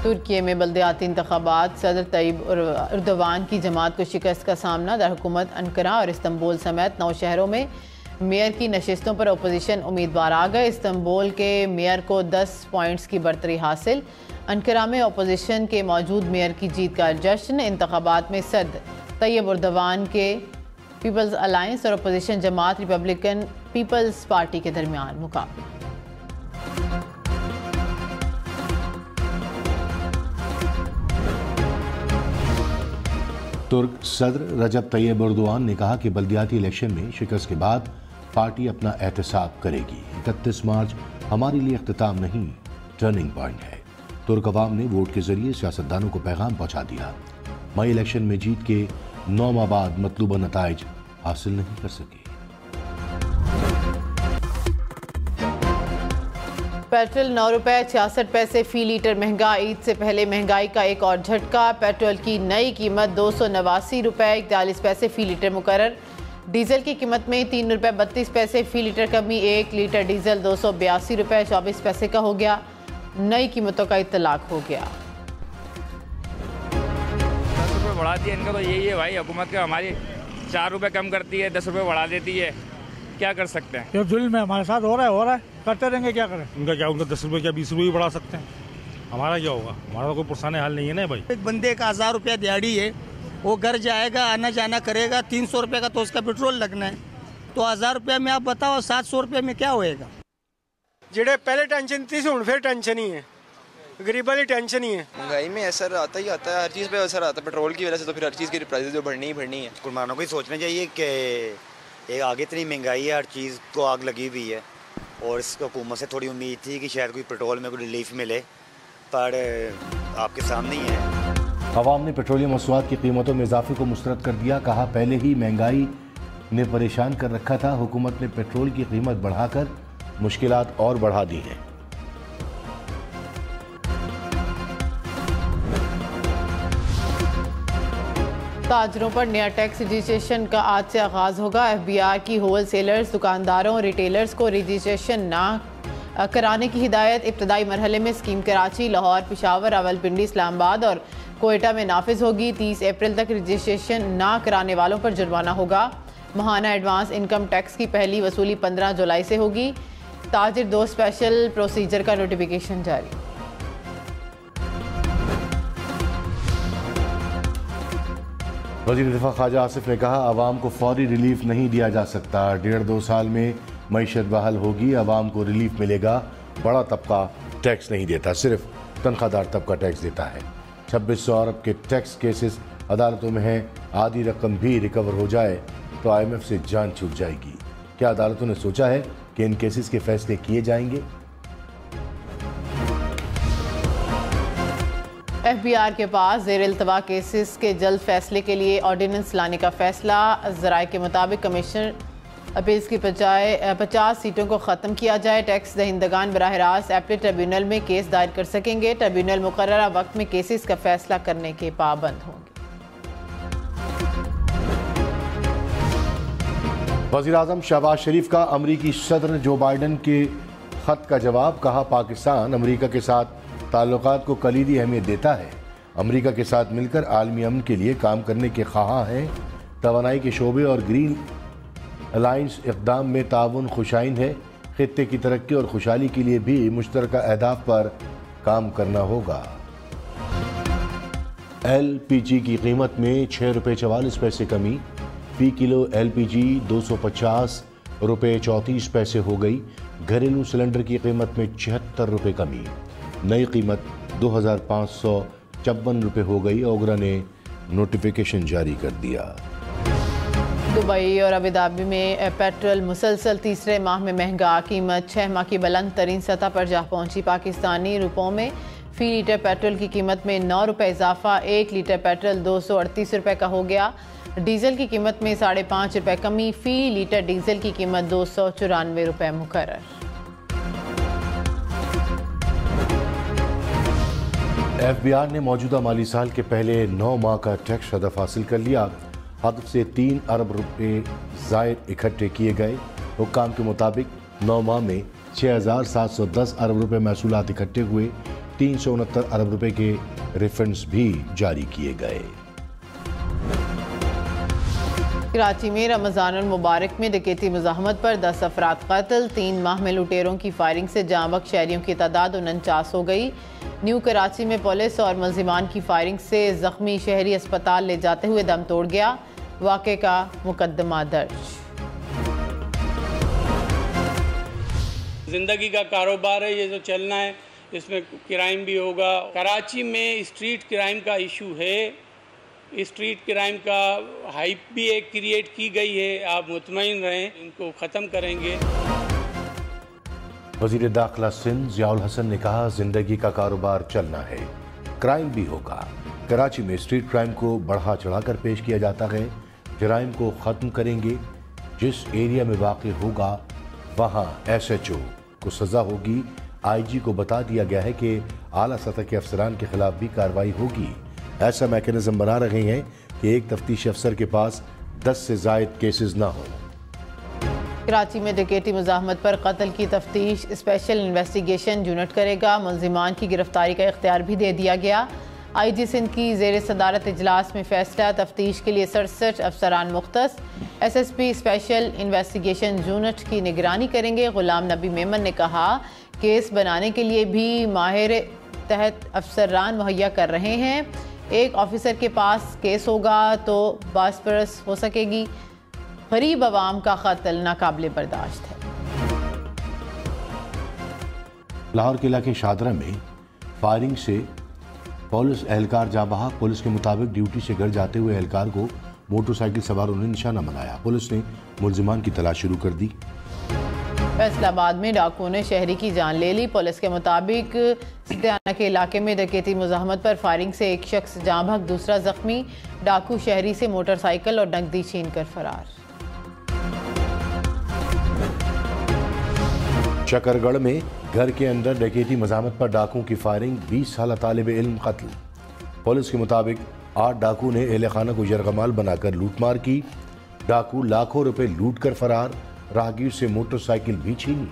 तुर्की में बल्दियाती इंतखाबात, सदर तैयब एर्दोगान की जमात को शिकस्त का सामना। दारहुकूमत अंकारा और इस्तंबुल समेत 9 शहरों में मेयर की नशिस्तों पर अपोजिशन उम्मीदवार आ गए। इस्तंबुल के मेयर को 10 पॉइंट्स की बरतरी हासिल। अंकारा में अपोजिशन के मौजूद मेयर की जीत का जश्न। इंतखाबात में सदर तैयब एर्दोगान के पीपल्स अलायंस और अपोजिशन जमात रिपब्लिकन पीपल्स पार्टी के दरमियान मुकाबला। तुर्क सदर रजब तैयब एर्दोगान ने कहा कि बल्दियाती इलेक्शन में शिकस्त के बाद पार्टी अपना एहतसाब करेगी। 31 मार्च हमारे लिए इख्तिताम नहीं, टर्निंग पॉइंट है। तुर्क अवाम ने वोट के जरिए सियासतदानों को पैगाम पहुंचा दिया। मई इलेक्शन में जीत के 9 माह बाद मतलूबा नताइज हासिल नहीं कर सके। पेट्रोल 9 रुपये 66 पैसे फी लीटर महंगा। ईद से पहले महंगाई का एक और झटका। पेट्रोल की नई कीमत 289 रुपये 41 पैसे फी लीटर मुकर्रर। डीजल की कीमत में 3 रुपये 32 पैसे फी लीटर कमी। 1 लीटर डीजल 282 रुपये 24 पैसे का हो गया। नई कीमतों का इत्तलाक हो गया। 10 रुपये बढ़ा दिया इनका तो यही है भाई, हुकूमत का हमारी 4 रुपये कम करती है, 10 रुपये बढ़ा देती है, क्या कर सकते हैं। ये जुल्म है, हमारे साथ हो रहा है, करते रहेंगे, क्या करें। उनका क्या, उनका 10 रुपये क्या 20 रुपये भी बढ़ा सकते हैं, हमारा क्या होगा। हमारा तो कोई पुरसाने हाल नहीं है ना भाई। एक बंदे का 1000 रुपया दिहाड़ी है, वो घर जाएगा, आना जाना करेगा, 300 रुपये का तो उसका पेट्रोल लगना है, तो 1000 रुपये में आप बताओ 700 रुपये में क्या होएगा। जेड़े पहले टेंशन थी हुण फिर टेंशन ही है, गरीबों की टेंशन ही है। महंगाई में असर आता ही आता है, हर चीज़ पे असर आता है, पेट्रोल की वजह से तो फिर हर चीज़ की प्राइसेस जो बढ़नी ही बढ़नी है। कुर्बानों को ही सोचना चाहिए कि एक आगे इतनी महंगाई है, हर चीज़ को आग लगी हुई है, और इस हुकूमत से थोड़ी उम्मीद थी कि शायद कोई पेट्रोल में कोई रिलीफ मिले, पर आपके सामने ही है। अवाम ने पेट्रोलियम मसनूआत की कीमतों में इजाफे को मुस्तरद कर दिया। कहा पहले ही महंगाई ने परेशान कर रखा था, हुकूमत ने पेट्रोल की कीमत बढ़ाकर मुश्किलात और बढ़ा दी हैं। ताजरों पर नया टैक्स रजिस्ट्रेशन का आज से आगाज होगा। FBI की होल सेलर्स, दुकानदारों और रिटेलर्स को रजिस्ट्रेशन ना कराने की हिदायत। इब्तदाई मरहले में स्कीम कराची, लाहौर, पेशावर, रावलपिंडी, इस्लामाबाद और कोयटा में नाफिज होगी। 30 अप्रैल तक रजिस्ट्रेशन ना कराने वालों पर जुर्माना होगा। माहाना एडवांस इनकम टैक्स की पहली वसूली 15 जुलाई से होगी। ताजिर 2 स्पेशल प्रोसीजर का नोटिफिकेशन जारी। वज़ीर दिफा ख्वाजा आसिफ ने कहा आवाम को फौरी रिलीफ नहीं दिया जा सकता। 1.5-2 साल में मईशत बहाल होगी, आवाम को रिलीफ मिलेगा। बड़ा तबका टैक्स नहीं देता, सिर्फ तनख्वाहदार तबका टैक्स देता है। 2600 अरब के टैक्स केसेस अदालतों में हैं। आधी रकम भी रिकवर हो जाए तो IMF से जान छूट जाएगी। क्या अदालतों ने सोचा है कि इन केसेस के फैसले किए जाएंगे? FBI के पास ज़ेर इल्तवा केसेस के जल्द फैसले के लिए ऑर्डिनेंस लाने का फैसला। ज़राए के मुताबिक कमिश्नर अपील्स की बजाय 50 सीटों को ख़त्म किया जाए। टैक्स दहिंदगान बराह रास्त एपलेट ट्रिब्यूनल में केस दायर कर सकेंगे। ट्रिब्यूनल मुकर्ररा वक्त में केसेस का फैसला करने के पाबंद होंगे। वज़ीर आज़म शहबाज शरीफ का अमरीकी सदर जो बाइडन के ख़त का जवाब। कहा पाकिस्तान अमरीका के साथ ताल्लुकात को कलीदी अहमियत देता है, अमरीका के साथ मिलकर आलमी अमन के लिए काम करने के ख्वाहां हैं। तवानाई के शोबे और ग्रीन अलायंस इक़दाम में ताउन खुशाइन है। खित्ते की तरक्की और खुशहाली के लिए भी मुश्तरका अहदाफ पर काम करना होगा। LPG की कीमत में 6 रुपये 44 पैसे कमी। फी किलो LPG 250 रुपये 34 पैसे हो गई। घरेलू सिलेंडर की कीमत में 76 रुपये कमी। नई कीमत 2554 रुपये हो गई। ओगरा ने नोटिफिकेशन जारी कर दिया। दुबई और अबुधाबी में पेट्रोल मुसलसल तीसरे माह में महंगा। कीमत 6 माह की बुलंद तरीन सतह पर जा पहुंची। पाकिस्तानी रुपयों में फी लीटर पेट्रोल की कीमत में 9 रुपये इजाफा। 1 लीटर पेट्रोल 238 रुपये का हो गया। डीजल की कीमत में 5.5 रुपये कमी। फी लीटर डीजल की कीमत 294 रुपये मुकर्रर। FBI ने मौजूदा माली साल के पहले 9 माह का टैक्स हदफ हासिल कर लिया। हदफ से 3 अरब रुपये ज़ायद इकट्ठे किए गए। हुक्काम के मुताबिक 9 माह में 6710 अरब रुपये महसूलात इकट्ठे हुए। 369 अरब रुपए के रिफंड्स भी जारी किए गए। कराची में रमज़ानुल मुबारक में डकैती मुज़ाहमत पर 10 अफराद कत्ल। 3 माह में लुटेरों की फायरिंग से जाँ बख्श शहरियों की तादाद 49 हो गई। न्यू कराची में पुलिस और मुलजिमान की फायरिंग से जख्मी शहरी अस्पताल ले जाते हुए दम तोड़ गया। वाक़े का मुकदमा दर्ज। जिंदगी का कारोबार है ये जो चलना है, इसमें क्राइम भी होगा। कराची में स्ट्रीट क्राइम का इशू है, स्ट्रीट क्राइम का हाइप भी एक क्रिएट की गई है। आप मुतमईन रहें, इनको ख़त्म करेंगे। वज़ीर दाखिला सिंध ज़ियाउल हसन ने कहा, जिंदगी का कारोबार चलना है, क्राइम भी होगा। कराची में स्ट्रीट क्राइम को बढ़ा चढ़ाकर पेश किया जाता है। जराइम को ख़त्म करेंगे। जिस एरिया में वाक़ होगा वहाँ SHO को सज़ा होगी। IG को बता दिया गया है कि आला सतह के अफसरान के खिलाफ भी कार्रवाई होगी। ऐसा मैकेनिज्म बना रहे हैं कि एक तफ्तीशी अफसर के पास 10 से ज़ायद केसेस ना हो। कराची में डकैती मुज़ाहमत पर कत्ल की तफ्तीश स्पेशल इन्वेस्टिगेशन यूनिट करेगा। मुलजिमान की गिरफ्तारी का इख्तियार भी दे दिया गया। IG सिंध की ज़ेर सदारत इजलास में फैसला। तफ्तीश के लिए 67 अफसरान मुख्तस। SSP स्पेशल इन्वेस्टिगेशन यूनिट की निगरानी करेंगे। गुलाम नबी मेमन ने कहा, केस बनाने के लिए भी माहिर तहत अफसरान मुहैया कर रहे हैं। एक ऑफिसर के पास केस होगा तो बासपरस हो सकेगी। गरीब अवाम का कत्ल नाकाबिले बर्दाश्त है। लाहौर के इलाके शादरा में फायरिंग से पुलिस एहलकार जा बहक। पुलिस के मुताबिक ड्यूटी से घर जाते हुए एहलकार को मोटरसाइकिल सवारों ने निशाना बनाया। पुलिस ने मुलजिमान की तलाश शुरू कर दी। फैसलाबाद में डाकुओं ने शहरी की जान ले ली। पुलिस के मुताबिक सिद्दियाना के इलाके में डकैती मुज़ाहमत पर फायरिंग से एक शख्स जाँ बहक, दूसरा जख्मी। डाकू शहरी से मोटरसाइकिल और नकदी छीन कर फरार। शकरगढ़ में घर के अंदर डकैती मुज़ाहमत पर डाकुओं की फायरिंग, 20 साल तालिब इल्म कत्ल। पुलिस के मुताबिक 8 डाकू ने एहले खाना को यरगमाल बनाकर लूटमार की। डाकू लाखों रुपए लूट कर फरार। राहगीर से मोटरसाइकिल भी छीनी।